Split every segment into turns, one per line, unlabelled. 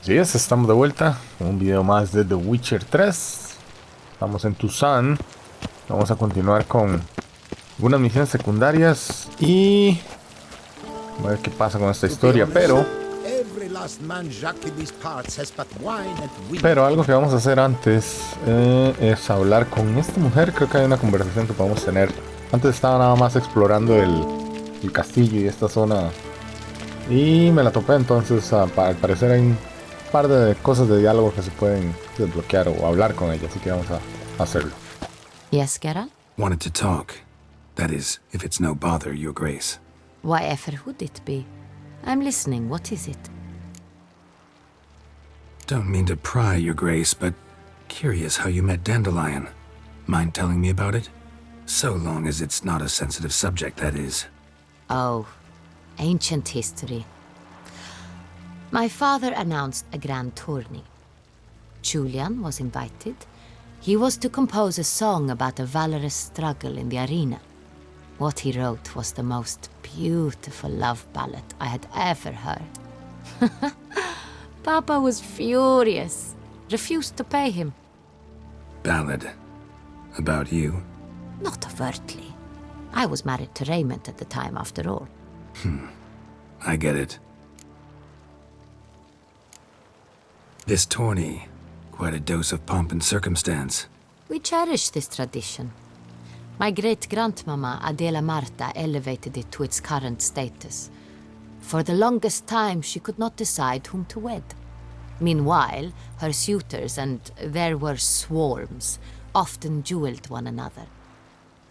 Así es, estamos de vuelta con un video más de The Witcher 3. Estamos en Tucson. Vamos a continuar con algunas misiones secundarias y a ver qué pasa con esta historia, pero algo que vamos a hacer antes es hablar con esta mujer. Creo que hay una conversación que podemos tener. Antes estaba nada más explorando el castillo y esta zona y me la topé, entonces al parecer hay un par de cosas de diálogo que se pueden desbloquear o hablar con ella, así que vamos a hacerlo.
Yes, Geralt?
Wanted to talk. That is, if it's no bother, Your Grace.
Why ever would it be? I'm listening. What is it?
Don't mean to pry, Your Grace, but curious how you met Dandelion. Mind telling me about it? So long as it's not a sensitive subject, that is.
Oh, ancient history. My father announced a grand tourney. Julian was invited. He was to compose a song about a valorous struggle in the arena. What he wrote was the most beautiful love ballad I had ever heard. Papa was furious, refused to pay him.
Ballad. About you?
Not overtly. I was married to Raymond at the time, after all.
I get it. This tourney, quite a dose of pomp and circumstance.
We cherish this tradition. My great-grandmama Adela Marta elevated it to its current status. For the longest time, she could not decide whom to wed. Meanwhile, her suitors, and there were swarms, often duelled one another.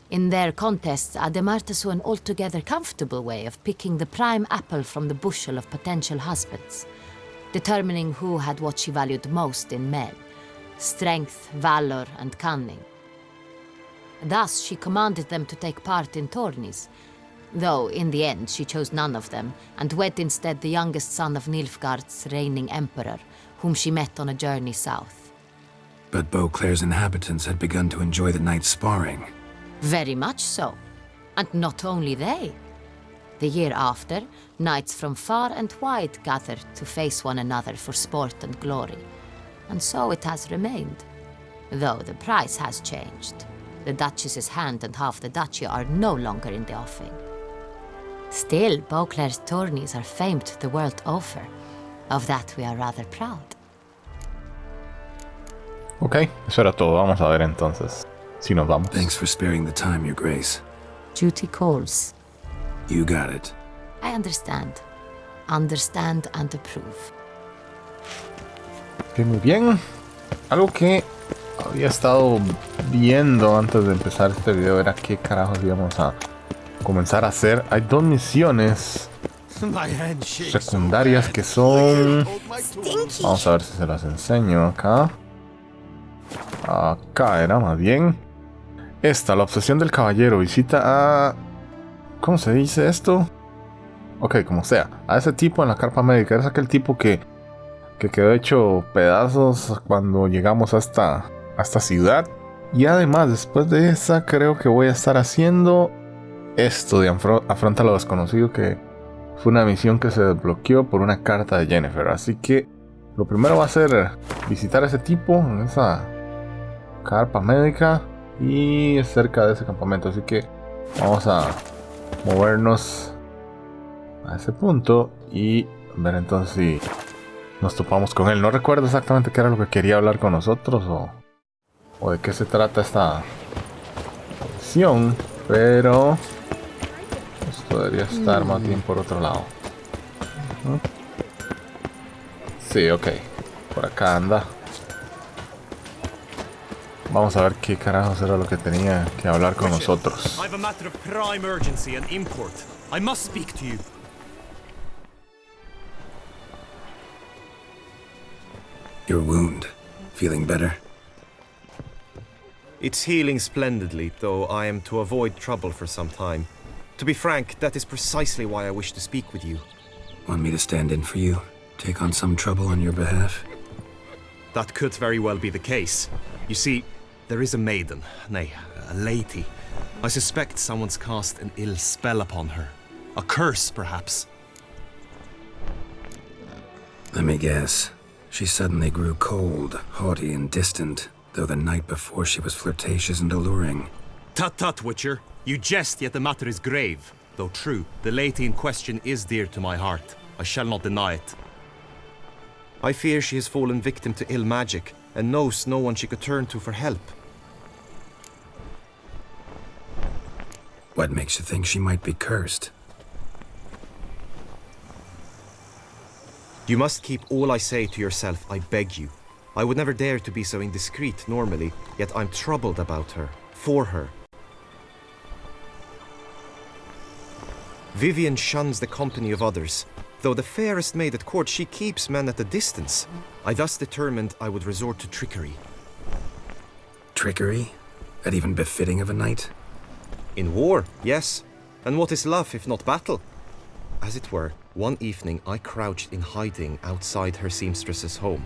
In their contests, Ademarta saw an altogether comfortable way of picking the prime apple from the bushel of potential husbands, determining who had what she valued most in men: strength, valor, and cunning. Thus, she commanded them to take part in tourneys, though in the end she chose none of them, and wed instead the youngest son of Nilfgaard's reigning emperor, whom she met on a journey south.
But Beauclair's inhabitants had begun to enjoy the night's sparring.
Very much so. And not only they. The year after, knights from far and wide gathered to face one another for sport and glory. And so it has remained. Though the price has changed. The Duchess's hand and half the duchy are no longer in the offing. Still, Beauclair's tourneys are famed the world over. Of that we are rather proud.
Ok, eso era todo. Vamos a ver entonces si nos vamos.
Thanks for sparing the time, Your Grace.
Duty calls.
You got it.
I understand. Understand and approve.
Ok, muy bien. Algo que había estado viendo antes de empezar este video era qué carajos íbamos a comenzar a hacer. Hay dos misiones secundarias que son... Vamos a ver si se las enseño acá. Acá era más bien. Esta, la obsesión del caballero. Visita a... ¿Cómo se dice esto? Ok, como sea. A ese tipo en la carpa médica. Es aquel tipo que quedó hecho pedazos cuando llegamos a esta ciudad. Y además, después de esa, creo que voy a estar haciendo esto de afronta lo desconocido, que fue una misión que se desbloqueó por una carta de Jennifer. Así que lo primero va a ser visitar a ese tipo en esa carpa médica y cerca de ese campamento. Así que vamos a movernos a ese punto y ver entonces si nos topamos con él. No recuerdo exactamente qué era lo que quería hablar con nosotros o de qué se trata esta misión, pero esto debería estar más bien por otro lado. Sí, ok, por acá anda. Vamos a ver qué carajos era lo que tenía que hablar con nosotros.
I have a matter of prime urgency and import. I must speak to you.
Your wound. Feeling better?
It's healing splendidly, though I am to avoid trouble for some time. To be frank, that is precisely why I wish to speak with you.
Want me to stand in for you? Take on some trouble on your behalf?
That could very well be the case. You see, there is a maiden, nay, a lady. I suspect someone's cast an ill spell upon her. A curse, perhaps.
Let me guess. She suddenly grew cold, haughty, and distant, though the night before she was flirtatious and alluring.
Tut tut, Witcher. You jest, yet the matter is grave. Though true, the lady in question is dear to my heart. I shall not deny it. I fear she has fallen victim to ill magic, and knows no one she could turn to for help.
What makes you think she might be cursed?
You must keep all I say to yourself, I beg you. I would never dare to be so indiscreet normally, yet I'm troubled about her, for her. Vivian shuns the company of others. Though the fairest maid at court, she keeps men at a distance. I thus determined I would resort to trickery.
Trickery? That even befitting of a knight?
In war, yes. And what is love if not battle? As it were, one evening I crouched in hiding outside her seamstress's home.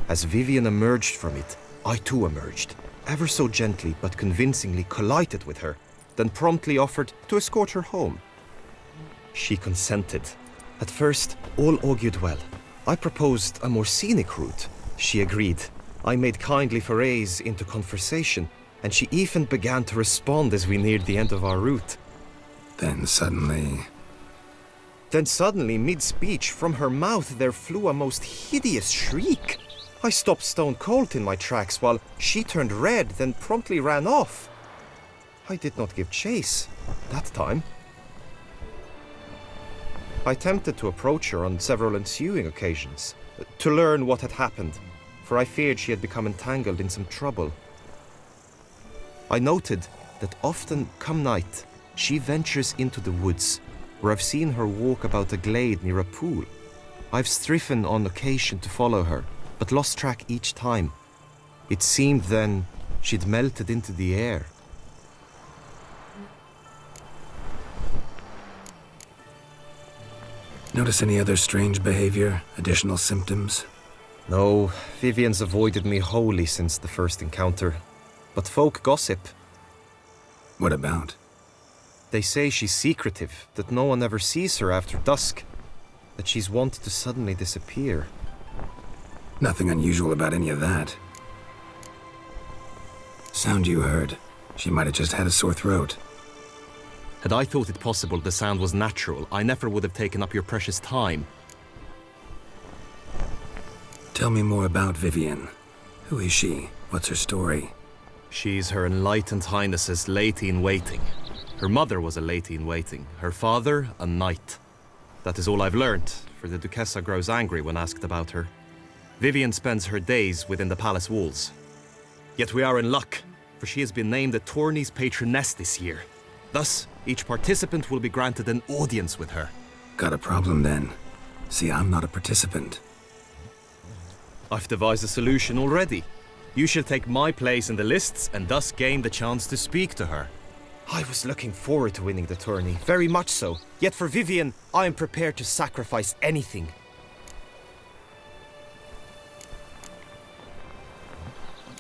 As Vivian emerged from it, I too emerged, ever so gently but convincingly collided with her, then promptly offered to escort her home. She consented. At first, all augured well. I proposed a more scenic route. She agreed. I made kindly forays into conversation, and she even began to respond as we neared the end of our route.
Then suddenly,
mid-speech, from her mouth there flew a most hideous shriek. I stopped stone cold in my tracks while she turned red, then promptly ran off. I did not give chase, that time. I attempted to approach her on several ensuing occasions, to learn what had happened, for I feared she had become entangled in some trouble. I noted that often, come night, she ventures into the woods, where I've seen her walk about a glade near a pool. I've striven on occasion to follow her, but lost track each time. It seemed then she'd melted into the air.
notice any other strange behavior, additional symptoms?
No, Vivian's avoided me wholly since the first encounter. But folk gossip.
What about?
They say she's secretive, that no one ever sees her after dusk, that she's wont to suddenly disappear.
Nothing unusual about any of that. Sound you heard. She might have just had a sore throat.
Had I thought it possible the sound was natural, I never would have taken up your precious time.
Tell me more about Vivian. Who is she? What's her story?
She's Her Enlightened Highness's lady-in-waiting. Her mother was a lady-in-waiting, her father a knight. That is all I've learned, for the Duchessa grows angry when asked about her. Vivian spends her days within the palace walls. Yet we are in luck, for she has been named the tourney's patroness this year. Thus, each participant will be granted an audience with her.
Got a problem then. See, I'm not a participant.
I've devised a solution already. You shall take my place in the lists and thus gain the chance to speak to her. I was looking forward to winning the tourney, very much so. Yet for Vivian, I am prepared to sacrifice anything.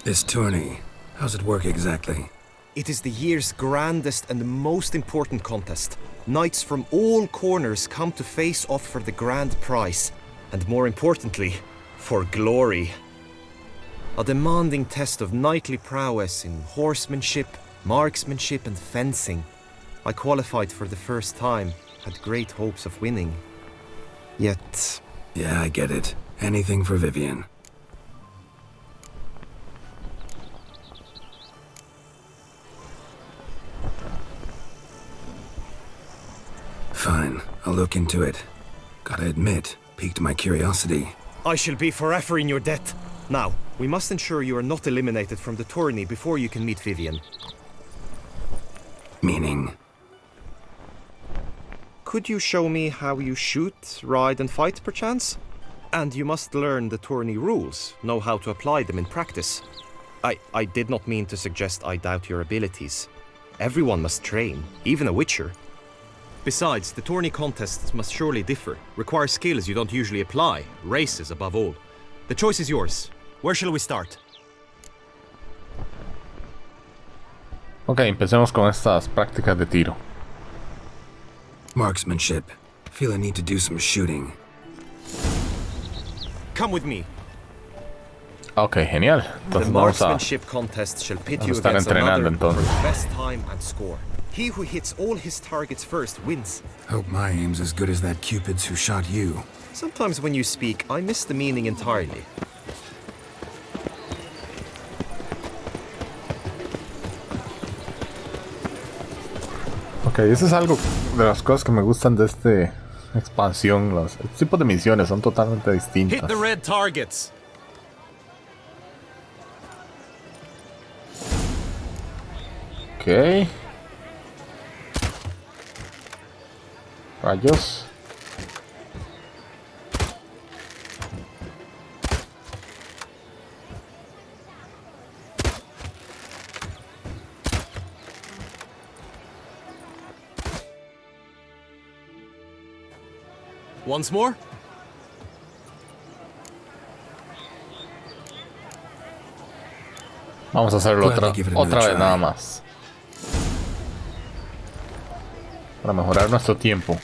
This tourney, how's it work exactly?
It is the year's grandest and most important contest. Knights from all corners come to face off for the grand prize. And more importantly, for glory. A demanding test of knightly prowess in horsemanship, marksmanship and fencing. I qualified for the first time, had great hopes of winning. Yet...
Yeah, I get it. Anything for Vivian. Fine, I'll look into it. Gotta admit, piqued my curiosity.
I shall be forever in your debt. Now, we must ensure you are not eliminated from the tourney before you can meet Vivian.
Meaning?
Could you show me how you shoot, ride and fight, perchance? And you must learn the tourney rules, know how to apply them in practice. I did not mean to suggest I doubt your abilities. Everyone must train, even a witcher. Besides, the tourney contests must surely differ, require skills you don't usually apply, races above all. The choice is yours. Where shall we start?
Ok, empecemos con estas prácticas de tiro.
Marksmanship. Feel I need to do some shooting.
Come with me.
Ok, genial.
The
Entonces vamos a
marksmanship contest shall pit you
estar
against
entrenando
another for
entonces.
the best time and score. He who hits all his targets first wins.
Hope my aim's as good as that Cupid's who shot you.
Sometimes when you speak, I miss the meaning entirely.
Ok, eso es algo de las cosas que me gustan de esta expansión. Los tipos de misiones son totalmente distintas.
Hit the red targets!
Ok. Rayos.
Once more?
Vamos a hacerlo
Gladly
otra,
give it another
otra vez
try.
nada más. Para mejorar nuestro tiempo.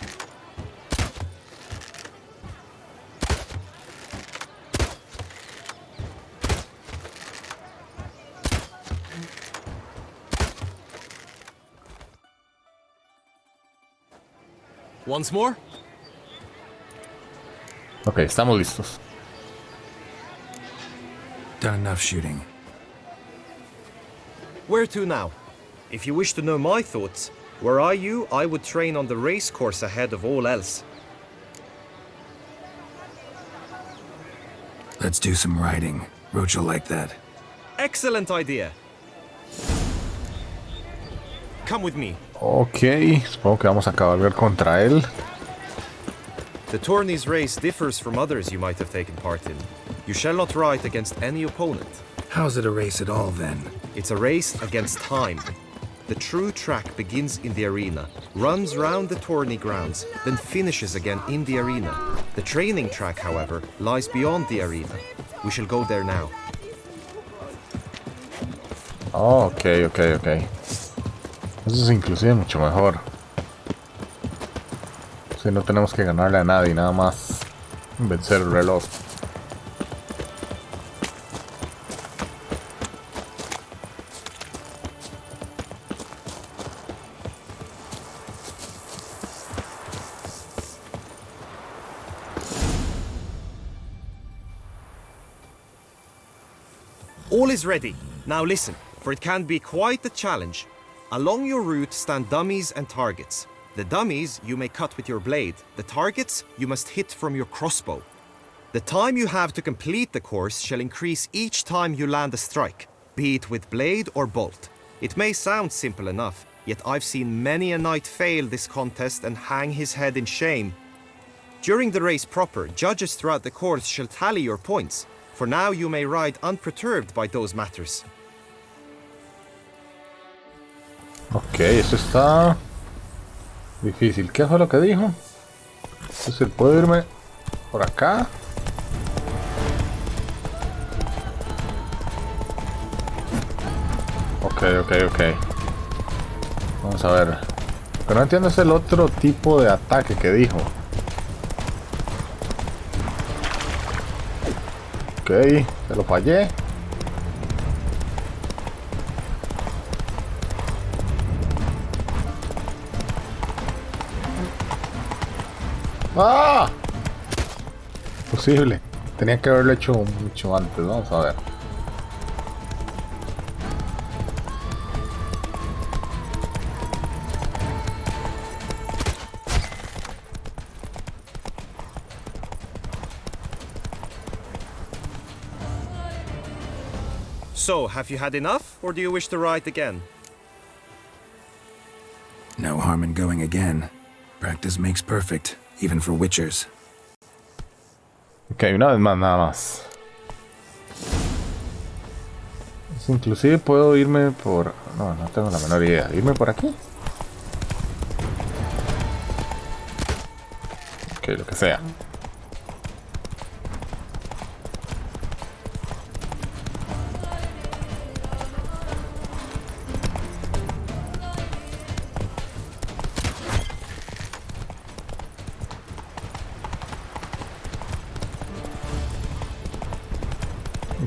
Once more?
Ok, estamos listos.
Done enough shooting.
Where to now? If you wish to know my thoughts, were I you, I would train on the race course ahead of all else.
Let's do some riding. Roach will like that.
Excellent idea. Come with me.
Ok, supongo que vamos a cabalgar contra él.
The tourney's race differs from others you might have taken part in. You shall not ride against any opponent.
How's it a race at all, then?
It's a race against time. The true track begins in the arena, runs round the tourney grounds, then finishes again in the arena. The training track, however, lies beyond the arena. We shall go there now.
Oh, ok, ok, ok. Eso es inclusive mucho mejor. Si no tenemos que ganarle a nadie, nada más vencer el reloj.
All is ready. Now listen, for it can be quite a challenge. Along your route stand dummies and targets. The dummies you may cut with your blade. The targets you must hit from your crossbow. The time you have to complete the course shall increase each time you land a strike, be it with blade or bolt. It may sound simple enough, yet I've seen many a knight fail this contest and hang his head in shame. During the race proper, judges throughout the course shall tally your points. For now you may ride unperturbed by those matters.
Ok, eso está difícil. ¿Qué fue lo que dijo? Entonces puedo irme por acá. Ok, ok, ok. Vamos a ver. Lo que no entiendo es el otro tipo de ataque que dijo. Ok, se lo fallé. ¡Ah! Posible. Tenía que haberlo hecho mucho antes. Vamos a ver.
So, have you had enough, or do you wish to ride again?
No harm in going again. Practice makes perfect, even for witchers.
Ok, una vez más, nada más. Inclusive puedo irme por... No, no tengo la menor idea. ¿Irme por aquí? Ok, lo que sea.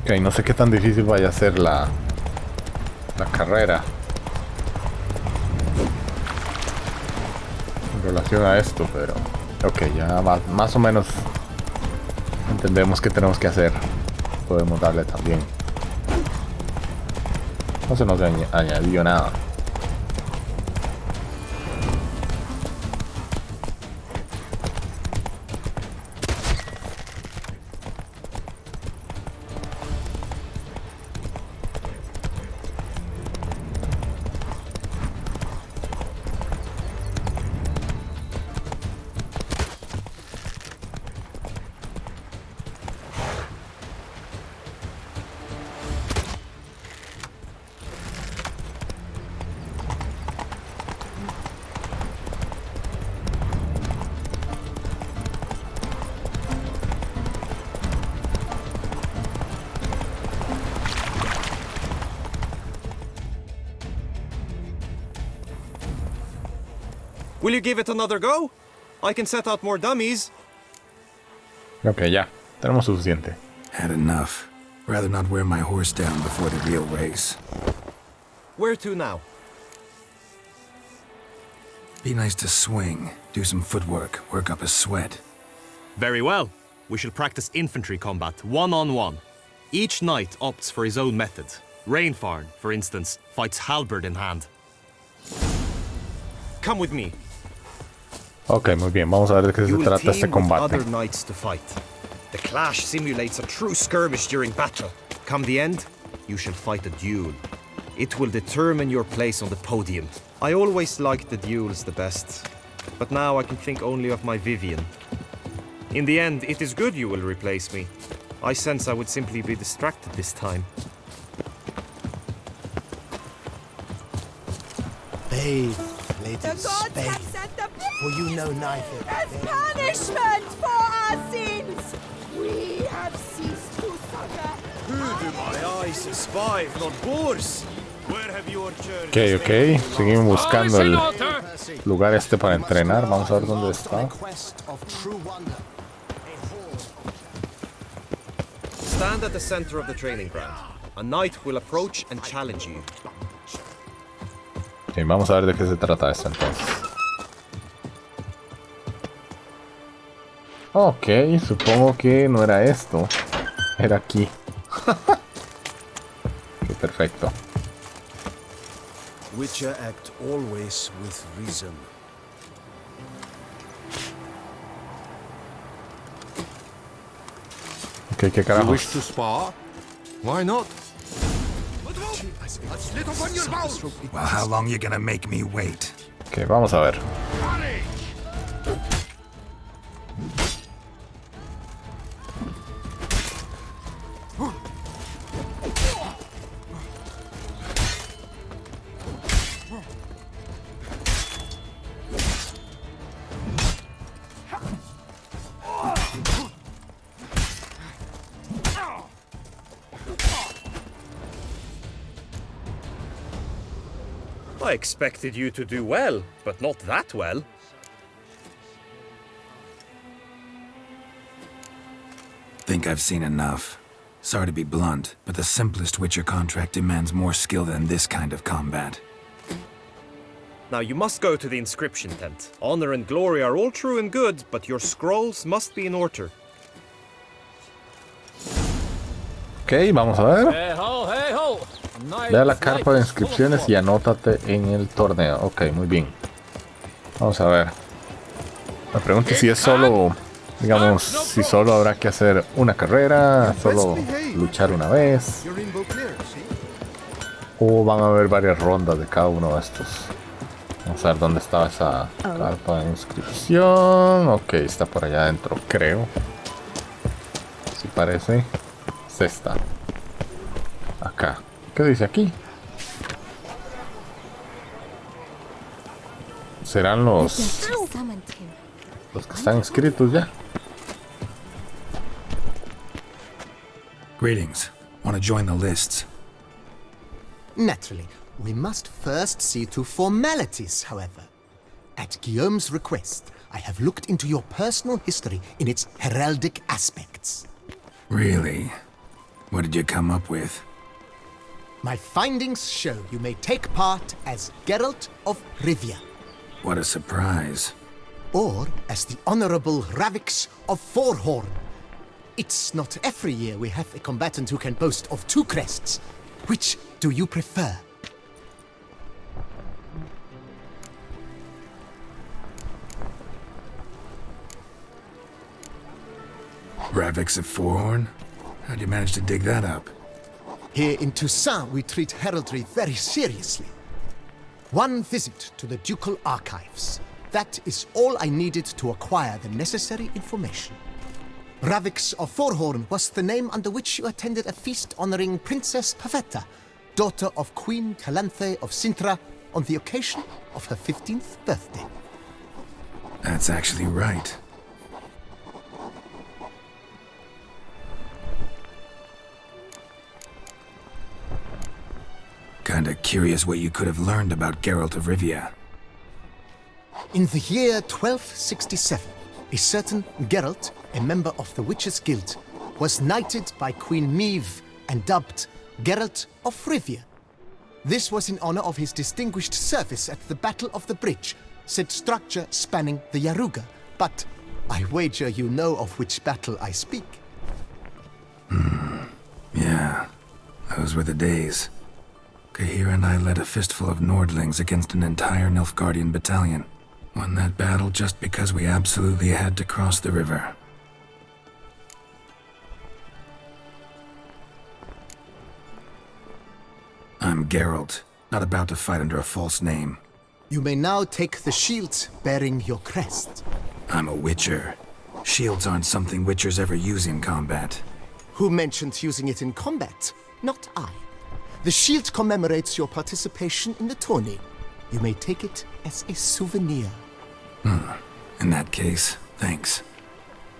Ok, no sé qué tan difícil vaya a ser la carrera en relación a esto, pero ok, ya más o menos entendemos qué tenemos que hacer. Podemos darle también. No se nos añadió nada.
Will you give it another go? I can set out more dummies.
Ok, ya. Tenemos suficiente.
Had enough. Rather not wear my horse down before the real race.
Where to now?
Be nice to swing, do some footwork, work up a sweat.
Very well. We shall practice infantry combat, one-on-one. Each knight opts for his own method. Rainfarn, for instance, fights halberd in hand. Come with me.
Ok, muy bien. Vamos a ver de qué se
You will
trata este
team with
combate.
other knights to fight. The clash simulates a true skirmish during battle. Come the end, you shall fight a duel. It will determine your place on the podium. I always liked the duels the best, but now I can think only of my Vivian. In the end, it is good you will replace me. I sense I would simply be distracted this time.
Bathe, ladies, bathe, for you know neither.
As punishment for our sins, we have ceased to suffer.
Who do my eyes spy if not boars? Where have your journey
Ok, ok. Seguimos buscando el lugar este para entrenar. Vamos a ver dónde está.
Stand at the center of the training ground. A knight will approach and challenge you.
Ok, vamos a ver de qué se trata esto entonces. Ok, supongo que no era esto. Era aquí. Ok, perfecto.
Witcher act always with reason.
Ok, qué carajos.
spar? Why not?
Well, how long you gonna make me wait?
Ok, vamos a ver.
I expected you to do well, but not that well.
Think I've seen enough. Sorry to be blunt, but the simplest Witcher contract demands more skill than this kind of combat.
Now you must go to the inscription tent. Honor and glory are all true and good, but your scrolls must be in order.
Ok, vamos a ver. Ve a la carpa de inscripciones y anótate en el torneo. Ok, muy bien. Vamos a ver. Me pregunto si es solo, digamos, si solo habrá que hacer una carrera, solo luchar una vez, o van a haber varias rondas de cada uno de estos. Vamos a ver dónde estaba esa carpa de inscripción. Ok, está por allá adentro, creo. Si parece. Es esta. Acá. ¿Qué dice aquí? ¿Serán los que están inscritos ya?
Greetings. Want to join the lists?
Naturally, we must first see to formalities, however. At Guillaume's request, I have looked into your personal history in its heraldic aspects.
Really? What did you come up with?
My findings show you may take part as Geralt of Rivia,
What a surprise.
or as the Honorable Ravix of Forhorn. It's not every year we have a combatant who can boast of 2 crests. Which do you prefer?
Ravix of Forhorn? How'd you manage to dig that up?
Here in Toussaint, we treat heraldry very seriously. One visit to the Ducal Archives. That is all I needed to acquire the necessary information. Ravix of Forhorn was the name under which you attended a feast honoring Princess Pavetta, daughter of Queen Calanthe of Sintra, on the occasion of her 15th birthday.
That's actually right. Kinda curious what you could have learned about Geralt of Rivia.
In the year 1267, a certain Geralt, a member of the Witches' Guild, was knighted by Queen Meve and dubbed Geralt of Rivia. This was in honor of his distinguished service at the Battle of the Bridge, said structure spanning the Yaruga. But I wager you know of which battle I speak.
Yeah, those were the days. Kahir and I led a fistful of Nordlings against an entire Nilfgaardian battalion. Won that battle just because we absolutely had to cross the river. I'm Geralt, not about to fight under a false name.
You may now take the shield bearing your crest.
I'm a Witcher. Shields aren't something Witchers ever use in combat.
Who mentioned using it in combat? Not I. The shield commemorates your participation in the tourney. You may take it as a souvenir.
In that case, thanks.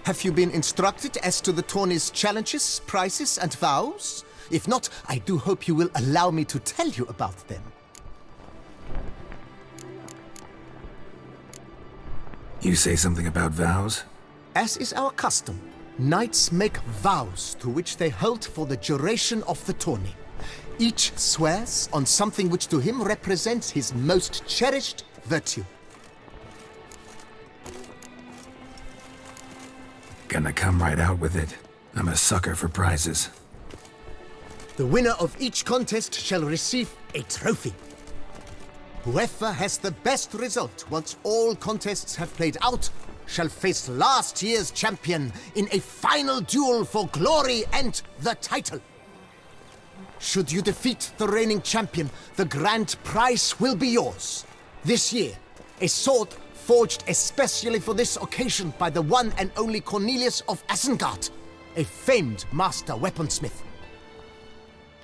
Have you been instructed as to the tourney's challenges, prizes, and vows? If not, I do hope you will allow me to tell you about them.
You say something about vows?
As is our custom, knights make vows to which they hold for the duration of the tourney. Each swears on something which to him represents his most cherished virtue.
Gonna come right out with it. I'm a sucker for prizes.
The winner of each contest shall receive a trophy. Whoever has the best result once all contests have played out shall face last year's champion in a final duel for glory and the title. Should you defeat the reigning champion, the grand prize will be yours. This year, a sword forged especially for this occasion by the one and only Cornelius of Isengard, a famed master weaponsmith.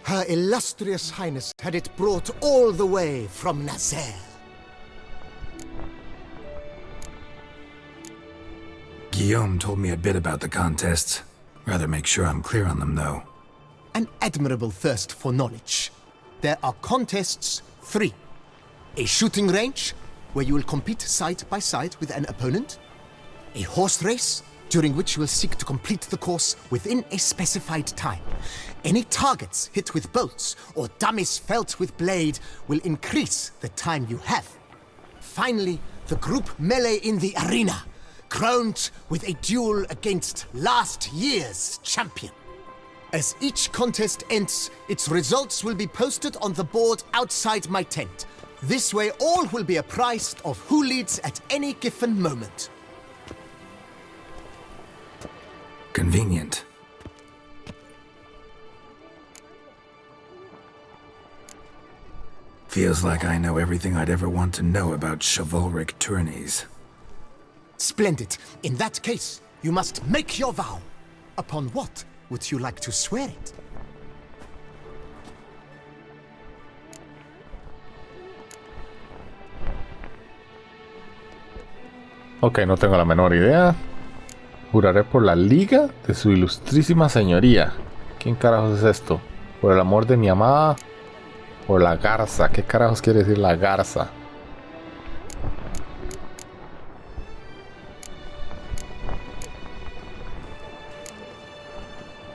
Her illustrious highness had it brought all the way from Nazaire.
Guillaume told me a bit about the contests. Rather make sure I'm clear on them, though.
An admirable thirst for knowledge. There are contests 3. A shooting range, where you will compete side by side with an opponent. A horse race, during which you will seek to complete the course within a specified time. Any targets hit with bolts or dummies felt with blade will increase the time you have. Finally, the group melee in the arena, crowned with a duel against last year's champion. As each contest ends, its results will be posted on the board outside my tent. This way all will be apprised of who leads at any given moment.
Convenient. Feels like I know everything I'd ever want to know about chivalric tourneys.
Splendid. In that case, you must make your vow. Upon what would you like to swear it?
Ok, no tengo la menor idea. Juraré por la liga de su ilustrísima señoría. ¿Quién carajos es esto? Por el amor de mi amada. Por la garza. ¿Qué carajos quiere decir la garza?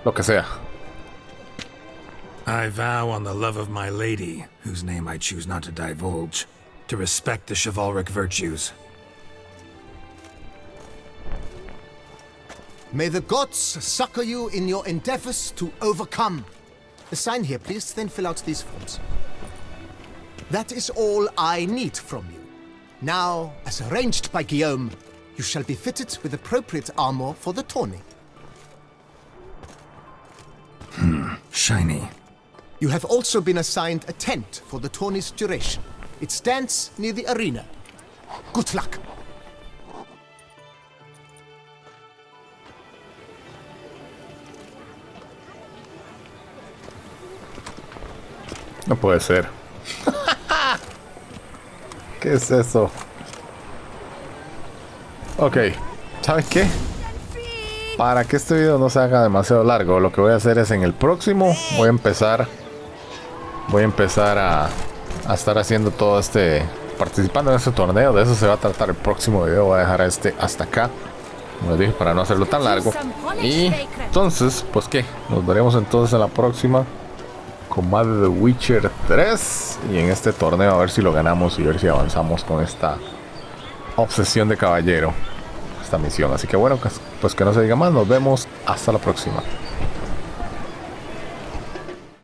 Lo que sea.
I vow on the love of my lady, whose name I choose not to divulge, to respect the chivalric virtues.
May the gods succor you in your endeavors to overcome. Sign here, please, then fill out these forms. That is all I need from you. Now, as arranged by Guillaume, you shall be fitted with appropriate armor for the tourney.
Shiny.
You have also been assigned a tent for the tourney's duration. It stands near the arena. Good luck.
No puede ser. ¿Qué es eso? Ok, ¿saben qué? Para que este video no se haga demasiado largo, lo que voy a hacer es en el próximo voy a empezar a estar haciendo todo participando en este torneo. De eso se va a tratar el próximo video. Voy a dejar hasta acá, como les dije, para no hacerlo tan largo. Y entonces, pues qué, nos veremos entonces en la próxima con más de The Witcher 3 y en este torneo, a ver si lo ganamos y a ver si avanzamos con esta obsesión de caballero, esta misión. Así que bueno, pues que no se diga más, nos vemos hasta la próxima.